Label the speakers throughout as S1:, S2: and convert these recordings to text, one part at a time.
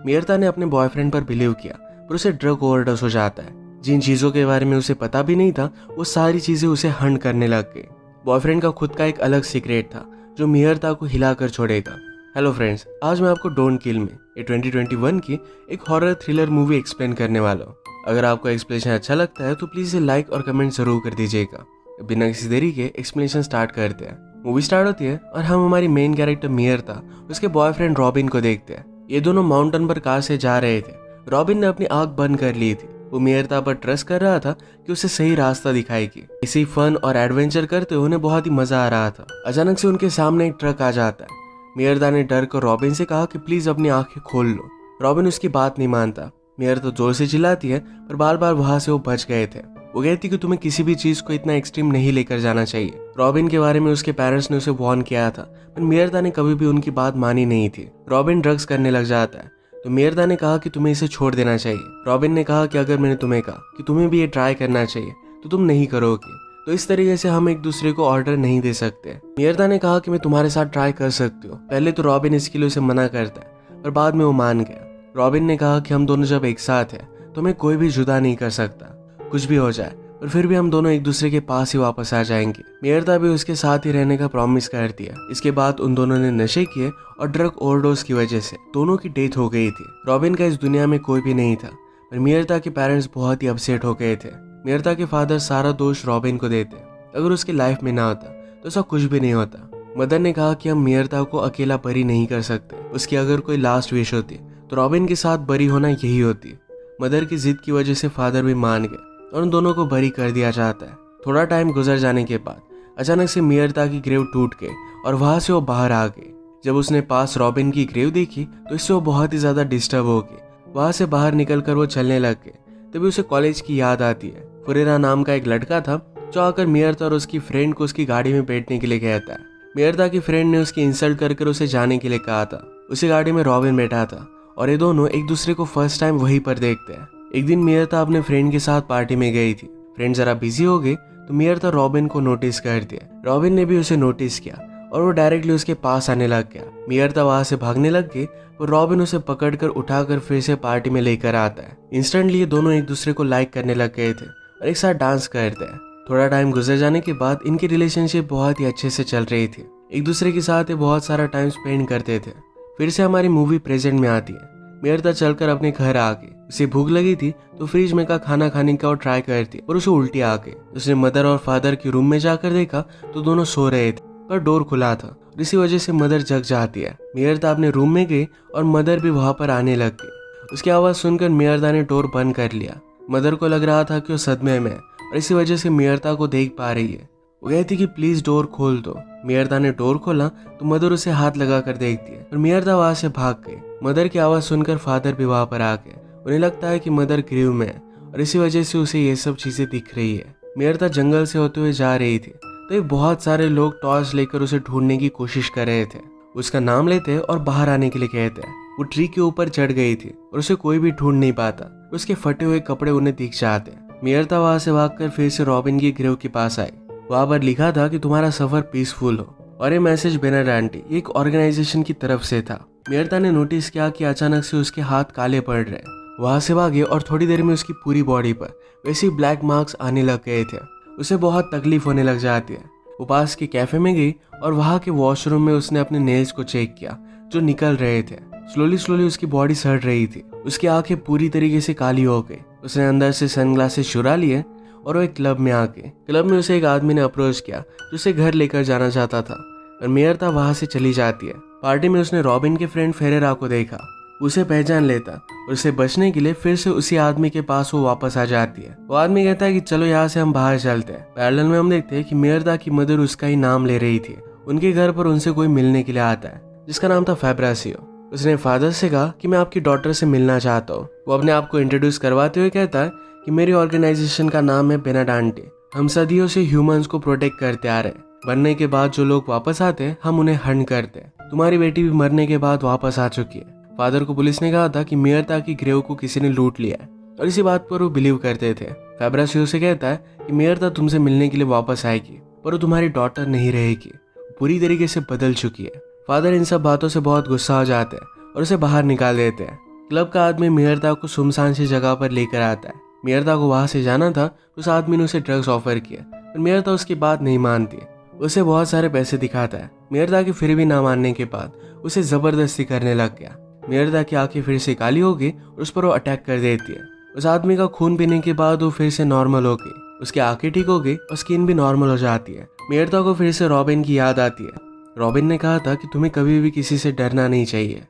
S1: मियरता ने अपने बॉयफ्रेंड पर बिलीव किया पर उसे ड्रग ओवरडोज हो जाता है। जिन चीज़ों के बारे में उसे पता भी नहीं था वो सारी चीज़ें उसे हंट करने लग गई। बॉयफ्रेंड का खुद का एक अलग सीक्रेट था जो मियरता को हिलाकर छोड़ेगा। हेलो फ्रेंड्स, आज मैं आपको डोंट किल मी ये 2021 की एक हॉरर थ्रिलर मूवी एक्सप्लेन करने वाला हूँ। अगर आपको एक्सप्लेनेशन अच्छा लगता है तो प्लीज़ इसे लाइक और कमेंट जरूर कर दीजिएगा। बिना किसी देरी के एक्सप्लेनेशन स्टार्ट करते हैं। मूवी स्टार्ट होती है और हम हमारी मेन कैरेक्टर मियरता उसके बॉयफ्रेंड रॉबिन को देखते हैं। ये दोनों माउंटेन पर कार से जा रहे थे। रॉबिन ने अपनी आंख बंद कर ली थी। वो मियरता पर ट्रस्ट कर रहा था कि उसे सही रास्ता दिखाएगी। इसी फन और एडवेंचर करते उन्हें बहुत ही मजा आ रहा था। अचानक से उनके सामने एक ट्रक आ जाता है। मियरता ने डर कर रॉबिन से कहा कि प्लीज अपनी आंखें खोल लो। रॉबिन उसकी बात नहीं मानता। मियरता जोर से चिल्लाती है पर बार बार वहां से वो बच गए थे। वो कहती कि तुम्हें किसी भी चीज को इतना एक्सट्रीम नहीं लेकर जाना चाहिए। रॉबिन के बारे में उसके पेरेंट्स ने उसे वार्न किया था पर मियरता ने कभी भी उनकी बात मानी नहीं थी। रॉबिन ड्रग्स करने लग जाता है तो मियरता ने कहा कि तुम्हें इसे छोड़ देना चाहिए। रॉबिन ने कहा कि अगर मैंने तुम्हें कहा कि तुम्हें भी ये ट्राई करना चाहिए तो तुम नहीं करोगे, तो इस तरीके से हम एक दूसरे को ऑर्डर नहीं दे सकते। मियरता ने कहा कि मैं तुम्हारे साथ ट्राई कर सकती हूँ। पहले तो रॉबिन इसके लिए उसे मना करता है पर बाद में वो मान गया। रॉबिन ने कहा कि हम दोनों जब एक साथ हैं तो हमें कोई भी जुदा नहीं कर सकता, कुछ भी हो जाए पर फिर भी हम दोनों एक दूसरे के पास ही वापस आ जाएंगे। मियरता भी उसके साथ ही रहने का प्रॉमिस कर दिया। इसके बाद उन दोनों ने नशे किए और ड्रग ओवरडोज की वजह से दोनों की डेथ हो गई थी। रॉबिन का इस दुनिया में कोई भी नहीं था पर मियरता के पेरेंट्स बहुत ही अपसेट हो गए थे। मियरता के फादर सारा दोष रॉबिन को देते। अगर उसकी लाइफ में ना होता तो ऐसा कुछ भी नहीं होता। मदर ने कहा कि हम मियरता को अकेला बरी नहीं कर सकते। उसकी अगर कोई लास्ट विश होती तो रॉबिन के साथ बरी होना यही होती। मदर की जिद की वजह से फादर भी मान गए और उन दोनों को बरी कर दिया जाता है। थोड़ा टाइम गुजर जाने के बाद अचानक से मियरता की ग्रेव टूट गई और वहां से वो बाहर आ गई। जब उसने पास रॉबिन की ग्रेव देखी तो इससे वो बहुत ही ज्यादा डिस्टर्ब हो गई। वहां से बाहर निकलकर वो चलने लग गए। तभी उसे कॉलेज की याद आती है। फुरेरा नाम का एक लड़का था जो आकर मियरता और उसकी फ्रेंड को उसकी गाड़ी में बैठने के लिए कहता है। मियरता की फ्रेंड ने उसकी इंसल्ट कर उसे जाने के लिए कहा था। उसी गाड़ी में रॉबिन बैठा था और ये दोनों एक दूसरे को फर्स्ट टाइम वहीं पर देखते हैं। एक दिन मियरता अपने फ्रेंड के साथ पार्टी में गई थी। फ्रेंड जरा बिजी हो गई तो मियरता रॉबिन को नोटिस कर दिया। रॉबिन ने भी उसे नोटिस किया और वो डायरेक्टली उसके पास आने लग गया। मियरता वहां से भागने लग गई और रॉबिन उसे पकड़कर उठाकर फिर से पार्टी में लेकर आता है। इंस्टेंटली ये दोनों एक दूसरे को लाइक करने लग गए थे और एक साथ डांस करते हैं। थोड़ा टाइम गुजर जाने के बाद इनकी रिलेशनशिप बहुत ही अच्छे से चल रही थी। एक दूसरे के साथ ये बहुत सारा टाइम स्पेंड करते थे। फिर से हमारी मूवी प्रेजेंट में आती है। मियरता चलकर अपने घर आ गई। उसे भूख लगी थी तो फ्रिज में का खाना खाने का और ट्राई करती और उसे उल्टी आ गई। उसने मदर और फादर के रूम में जाकर देखा तो दोनों सो रहे थे पर डोर खुला था और इसी वजह से मदर जग जाती है। मियरता अपने रूम में गई और मदर भी वहां पर आने लग गई। उसकी आवाज सुनकर मियरता ने डोर बंद कर लिया। मदर को लग रहा था कि वो सदमे में है और इसी वजह से मियरता को देख पा रही है। वो कहती कि प्लीज डोर खोल दो। मियरता ने डोर खोला तो मदर उसे हाथ लगाकर देखती है और मियरता वहां से भाग गई। मदर की आवाज सुनकर फादर भी वहां पर आ गए। उन्हें लगता है कि मदर ग्रीव में है और इसी वजह से उसे ये सब चीजें दिख रही है। मियरता जंगल से होते हुए जा रही थी तो एक बहुत सारे लोग टॉर्च लेकर उसे ढूंढने की कोशिश कर रहे थे। उसका नाम लेते और बाहर आने के लिए कहते। वो ट्री के ऊपर चढ़ गई थी और उसे कोई भी ढूंढ नहीं पाता। उसके फटे हुए कपड़े उन्हें दिख जाते। मियरता वहां से भागकर फिर से रॉबिन की ग्रेव के पास आई। वहां पर लिखा था कि तुम्हारा सफर पीसफुल हो और ये मैसेज बेनाडांटी एक ऑर्गेनाइजेशन की तरफ से था। मियरता ने नोटिस किया कि अचानक से उसके हाथ काले पड़ रहे। वहां से भागे और थोड़ी देर में उसकी पूरी बॉडी पर वैसे ब्लैक मार्क्स आने लग गए थे। उसे बहुत तकलीफ होने लग जाती है। वो पास के कैफे में गई और वहां के वॉशरूम में उसने अपने नेल्स को चेक किया जो निकल रहे थे। स्लोली उसकी बॉडी सड़ रही थी। उसकी आंखें पूरी तरीके से काली हो गई। उसने अंदर से सनग्लासेस चुरा लिए और वो एक क्लब में आ गए। क्लब में उसे एक आदमी ने अप्रोच किया जो उसे घर लेकर जाना चाहता था और मियरता वहां से चली जाती है। पार्टी में उसने रॉबिन के फ्रेंड फेरेरा को देखा। उसे पहचान लेता और उसे बचने के लिए फिर से उसी आदमी के पास वो वापस आ जाती है। वो आदमी कहता है कि चलो यहाँ से हम बाहर चलते हैं। पैरेलल में हम देखते हैं कि मियरता की मदर उसका ही नाम ले रही थी। उनके घर पर उनसे कोई मिलने के लिए आता है जिसका नाम था फेब्रासियो। उसने फादर से कहा कि मैं आपकी डॉटर से मिलना चाहता हूँ। वो अपने आप को इंट्रोड्यूस करवाते हुए कहता है कि मेरी ऑर्गेनाइजेशन का नाम है बेनाडांटे। हम सदियों से ह्यूमंस को प्रोटेक्ट करते आ रहे हैं। मरने के बाद जो लोग वापस आते हैं हम उन्हें हंट करते हैं। तुम्हारी बेटी भी मरने के बाद वापस आ चुकी है। फादर को पुलिस ने कहा था कि मियरता की ग्रेव को किसी ने लूट लिया है और इसी बात पर वो बिलीव करते थे। फेब्रासियो से कहता है कि मियरता तुमसे मिलने के लिए वापस आएगी पर वो तुम्हारी डॉटर नहीं रहेगी, पूरी तरीके से बदल चुकी है। फादर इन सब बातों से बहुत गुस्सा हो जाते हैं और उसे बाहर निकाल देते हैं। क्लब का आदमी मियरता को सुनसान सी जगह पर लेकर आता है। मियरता को वहां से जाना था, उस आदमी ने उसे ड्रग्स ऑफर किया, पर मियरता उसकी बात नहीं मानती। उसे बहुत सारे पैसे दिखाता है। मियरता के फिर भी ना मानने के बाद उसे जबरदस्ती करने लग गया। मियरता की आंखें फिर से काली हो गई और उस पर वो अटैक कर देती है। उस आदमी का खून पीने के बाद वो फिर से नॉर्मल हो गई, उसकी आंखें ठीक हो गई और स्किन भी नॉर्मल हो जाती है। मियरता को फिर से रॉबिन की याद आती है। रॉबिन ने कहा था कि तुम्हें कभी भी किसी से डरना नहीं चाहिए,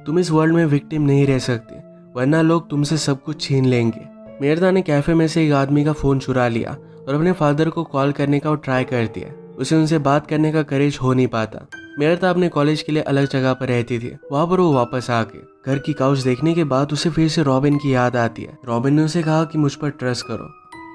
S1: तुम इस वर्ल्ड में विक्टिम नहीं रह सकते, वरना लोग तुमसे सब कुछ छीन लेंगे। मियरता ने कैफे में से एक आदमी का फोन चुरा लिया और अपने फादर को कॉल करने का वो ट्राई करती है। उसे उनसे बात करने का करेज हो नहीं पाता। मियरता अपने कॉलेज के लिए अलग जगह पर रहती थी, वहां पर वो वापस आके घर की काउच देखने के बाद उसे फिर से रॉबिन की याद आती है। रॉबिन ने उसे कहा कि मुझ पर ट्रस्ट करो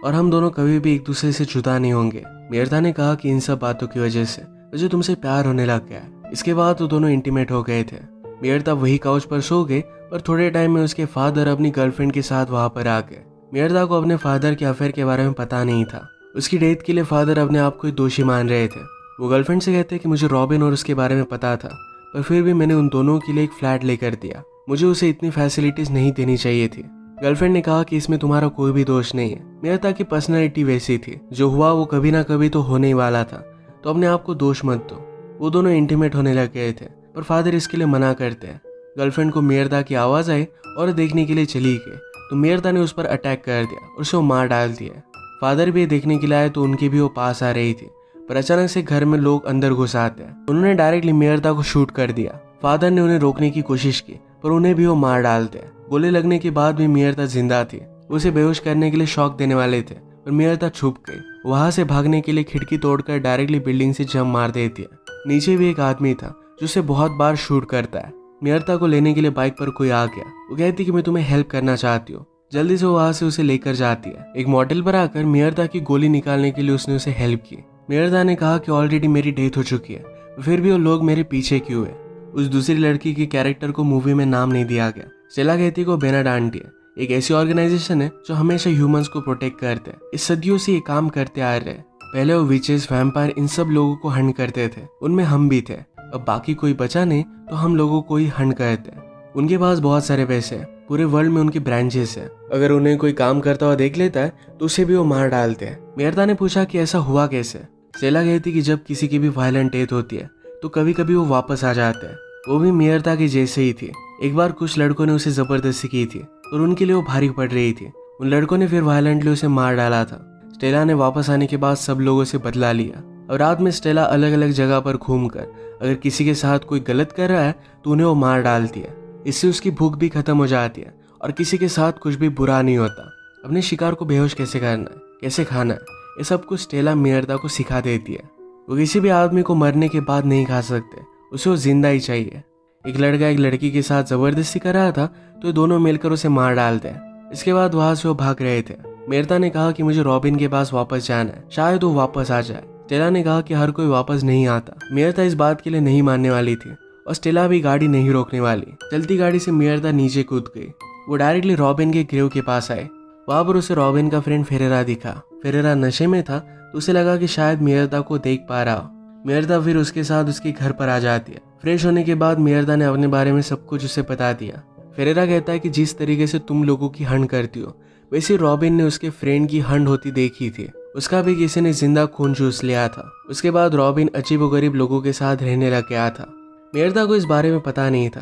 S1: और हम दोनों कभी भी एक दूसरे से जुदा नहीं होंगे। मियरता ने कहा कि इन सब बातों की वजह से मुझे तुमसे प्यार होने लग गया है। इसके बाद वो दोनों इंटीमेट हो गए थे। मियरता वही काउच पर सो गए, पर थोड़े टाइम में उसके फादर अपनी गर्लफ्रेंड के साथ वहां पर आ गए। मियरता को अपने फादर के अफेयर के बारे में पता नहीं था। उसकी डेथ के लिए फादर अपने आप को दोषी मान रहे थे। वो गर्लफ्रेंड से कहते कि मुझे रॉबिन और उसके बारे में पता था, पर फिर भी मैंने उन दोनों के लिए एक फ्लैट लेकर दिया, मुझे उसे इतनी फैसिलिटीज नहीं देनी चाहिए थी। गर्लफ्रेंड ने कहा कि इसमें तुम्हारा कोई भी दोष नहीं है। मियरता की पर्सनैलिटी वैसी थी, जो हुआ वो कभी ना कभी तो होने ही वाला था, तो अपने आप को दोष मत दो। वो दोनों इंटीमेट होने लग गए थे, पर फादर इसके लिए मना करते हैं। गर्लफ्रेंड को मियरता की आवाज आई और देखने के लिए चली गई, तो मियरता ने उस पर अटैक कर दिया और उसे मार डाल दिया। फादर भी देखने के लिए आए तो उनकी भी वो पास आ रही थी, पर अचानक से घर में लोग अंदर घुस आते हैं। उन्होंने डायरेक्टली मियरता को शूट कर दिया। फादर ने उन्हें रोकने की कोशिश की, पर उन्हें भी वो मार डालते हैं। गोली लगने के बाद भी मियरता जिंदा थी। उसे बेहोश करने के लिए शॉक देने वाले थे, पर मियरता छुप गई। वहां से भागने के लिए खिड़की तोड़कर डायरेक्टली बिल्डिंग से जंप मार देती है। नीचे भी एक आदमी था जो उसे बहुत बार शूट करता है। मियरता को लेने के लिए बाइक पर कोई आ गया। वो कहती कि मैं तुम्हें हेल्प करना चाहती हूँ। जल्दी से वहां से उसे लेकर जाती है। एक मॉडल पर आकर मियरता की गोली निकालने के लिए उसने उसे हेल्प की। मियरता ने कहा कि ऑलरेडी मेरी डेथ हो चुकी है, फिर भी वो लोग मेरे पीछे क्यों है। उस दूसरी लड़की के कैरेक्टर को मूवी में नाम नहीं दिया गया। स्टेला कहती को बेनाडांटी है, एक ऐसी ऑर्गेनाइजेशन है जो हमेशा ह्यूमंस को प्रोटेक्ट करते हैं। इस सदियों से ये काम करते आ रहे हैं। पहले वो विचेस, वैम्पायर, इन सब लोगों को हंट करते थे, उनमें हम भी थे। अब बाकी कोई बचा नहीं तो हम लोगों को ही हंट करते हैं। उनके पास बहुत सारे पैसे हैं, पूरे वर्ल्ड में उनके ब्रांचेस हैं। अगर उन्हें कोई काम करता हुआ देख लेता है तो उसे भी वो मार डालते हैं। मियरता ने पूछा कि ऐसा हुआ कैसे। स्टेला कहती कि जब किसी की भी वायलेंट डेथ होती है तो कभी कभी वो वापस आ जाते हैं। वो भी मियरता की जैसे ही थी। एक बार कुछ लड़कों ने उसे जबरदस्ती की थी और उनके लिए वो भारी पड़ रही थी। उन लड़कों ने फिर वायलेंटली उसे मार डाला था। स्टेला ने वापस आने के बाद सब लोगों से बदला लिया और रात में स्टेला अलग अलग जगह पर घूमकर अगर किसी के साथ कोई गलत कर रहा है तो उन्हें वो मार डालती है। इससे उसकी भूख भी खत्म हो जाती है और किसी के साथ कुछ भी बुरा नहीं होता। अपने शिकार को बेहोश कैसे करना है, कैसे खाना है, ये सब कुछ स्टेला मियरता को सिखा देती है। वो किसी भी आदमी को मरने के बाद नहीं खा सकते, उसे वो जिंदा ही चाहिए। एक लड़का एक लड़की के साथ जबरदस्ती कर रहा था तो ये दोनों मिलकर उसे मार डालते हैं। इसके बाद वहां से वो भाग रहे थे। मियरता ने कहा कि मुझे रॉबिन के पास वापस जाना है, शायद वो वापस आ जाए। स्टेला ने कहा कि हर कोई वापस नहीं आता। मियरता इस बात के लिए नहीं मानने वाली थी और स्टेला भी गाड़ी नहीं रोकने वाली। चलती गाड़ी से मियरता नीचे कूद गई। वो डायरेक्टली रॉबिन के ग्रेव के पास आए। वहां पर उसे रॉबिन का फ्रेंड फेरेरा दिखा। फेरेरा नशे में था तो उसे लगा कि शायद मियरता को देख पा रहा हो। मियरता फिर उसके साथ उसके घर पर आ जाती है। फ्रेश होने के बाद मियरता ने अपने बारे में सब कुछ उसे बता दिया। फेरेरा कहता है कि जिस तरीके से तुम लोगों की हंड करती हो वैसे रॉबिन ने उसके फ्रेंड की हंड होती देखी थी। उसका भी किसी ने जिंदा खून चूस लिया था। उसके बाद रॉबिन अजीबोगरीब लोगों के साथ रहने लग गया था। मियरता को इस बारे में पता नहीं था।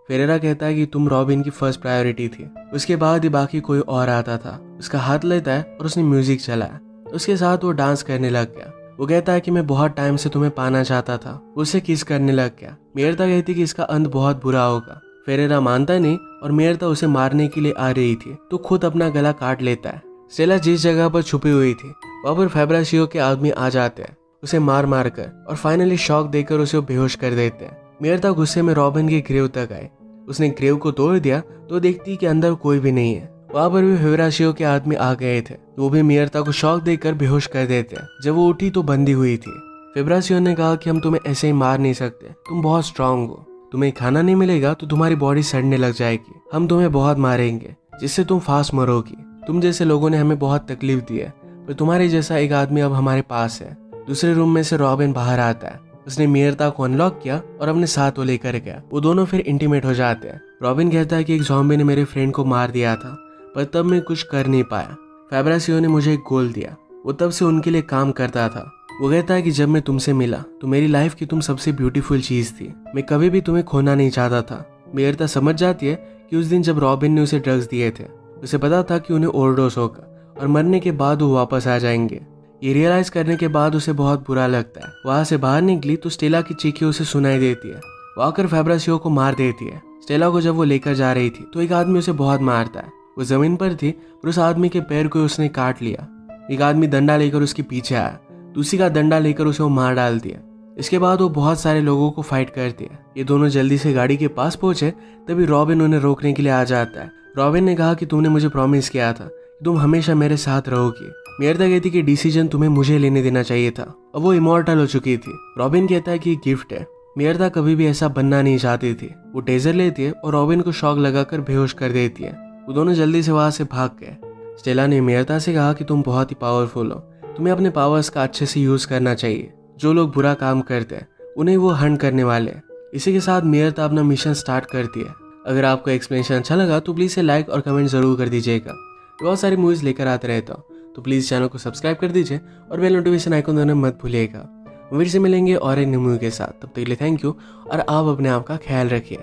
S1: फेरेरा कहता है कि तुम रॉबिन की फर्स्ट प्रायोरिटी थी, उसके बाद ही बाकी कोई और आता था। उसका हाथ लेता है और उसने म्यूजिक चलाया। उसके साथ वो डांस करने लग गया। वो कहता है कि मैं बहुत टाइम से तुम्हें पाना चाहता था। उसे किस करने लग गया। मियरता कहती कि इसका अंत बहुत बुरा होगा। फेरेरा मानता नहीं और मियरता उसे मारने के लिए आ रही थी तो खुद अपना गला काट लेता है। स्टेला जिस जगह पर छुपी हुई थी वहां पर फेब्रासियो के आदमी आ जाते हैं, उसे मार मार कर और फाइनली शॉक देकर उसे बेहोश कर देते हैं। मियरता गुस्से में रॉबिन के ग्रेव तक आई। उसने ग्रेव को तोड़ दिया तो देखती कि अंदर कोई भी नहीं है। वहां पर भी फेब्रासियो के आदमी आ गए थे। वो भी मियरता को शॉक देकर बेहोश कर देते हैं। जब वो उठी तो बंदी हुई थी। फेब्रासियो ने कहा कि हम तुम्हें ऐसे ही मार नहीं सकते, तुम बहुत स्ट्रांग हो। तुम्हें खाना नहीं मिलेगा तो तुम्हारी बॉडी सड़ने लग जाएगी। हम तुम्हें बहुत मारेंगे जिससे तुम फास्ट मरोगी। तुम जैसे लोगों ने हमें बहुत तकलीफ दी है, पर तुम्हारे जैसा एक आदमी अब हमारे पास है। दूसरे रूम में से रॉबिन बाहर आता है। उसने मियर्ता को अनलॉक किया और अपने साथ वो लेकर गया। वो दोनों फिर इंटीमेट हो जाते हैं। रॉबिन कहता है कि एक ज़ॉम्बी ने मेरे फ्रेंड को मार दिया था, पर तब मैं कुछ कर नहीं पाया। फैब्रासियो ने मुझे एक गोल दिया, वो तब से उनके लिए काम करता था। वो कहता है कि जब मैं तुमसे मिला तो मेरी लाइफ की तुम सबसे ब्यूटीफुल चीज़ थी, मैं कभी भी तुम्हें खोना नहीं चाहता था। मियर्ता समझ जाती है कि उस दिन जब रॉबिन ने उसे ड्रग्स दिए थे, उसे पता था कि उन्हें ओवरडोज होगा और मरने के बाद वो वापस आ जाएंगे। ये रियलाइज करने के बाद उसे बहुत बुरा लगता है। वहां से बाहर निकली तो स्टेला की चीखें उसे सुनाई देती है। वो आकर फैब्रासियो को मार देती है। स्टेला को जब वो लेकर जा रही थी तो एक आदमी उसे बहुत मारता है। वो जमीन पर थी और उस आदमी के पैर को उसने काट लिया। एक आदमी डंडा लेकर उसके पीछे आया, दूसरी का डंडा लेकर उसे वो मार डालती है। इसके बाद वो बहुत सारे लोगों को फाइट करती है। ये दोनों जल्दी से गाड़ी के पास पहुंचे, तभी रॉबिन उन्हें रोकने के लिए आ जाता है। रॉबिन ने कहा कि तुमने मुझे प्रॉमिस किया था कि तुम हमेशा मेरे साथ रहोगी। मियर्ता कहती कि डिसीजन तुम्हें मुझे लेने देना चाहिए था। अब वो इमॉर्टल हो चुकी थी। रॉबिन कहता है कि ये गिफ्ट है। मियर्ता कभी भी ऐसा बनना नहीं चाहती थी। वो टेजर लेती है और रॉबिन को शॉक लगाकर बेहोश कर देती है। वो दोनों जल्दी से वहां से भाग गए। स्टेला ने मियर्ता से कहा कि तुम बहुत ही पावरफुल हो, तुम्हें अपने पावर्स का अच्छे से यूज करना चाहिए। जो लोग बुरा काम करते हैं उन्हें वो हंट करने वाले हैं। इसी के साथ मियर्ता अपना मिशन स्टार्ट करती है। अगर आपको एक्सप्लेनेशन अच्छा लगा तो प्लीज़ से लाइक और कमेंट जरूर कर दीजिएगा। बहुत सारी मूवीज़ लेकर आते रहता हूँ, तो प्लीज़ चैनल को सब्सक्राइब कर दीजिए और बेल नोटिफिकेशन आइकन देना मत भूलिएगा। फिर से मिलेंगे और एक न्यू मूवी के साथ। तब तक के लिए थैंक यू और आप अपने आप का ख्याल रखिए।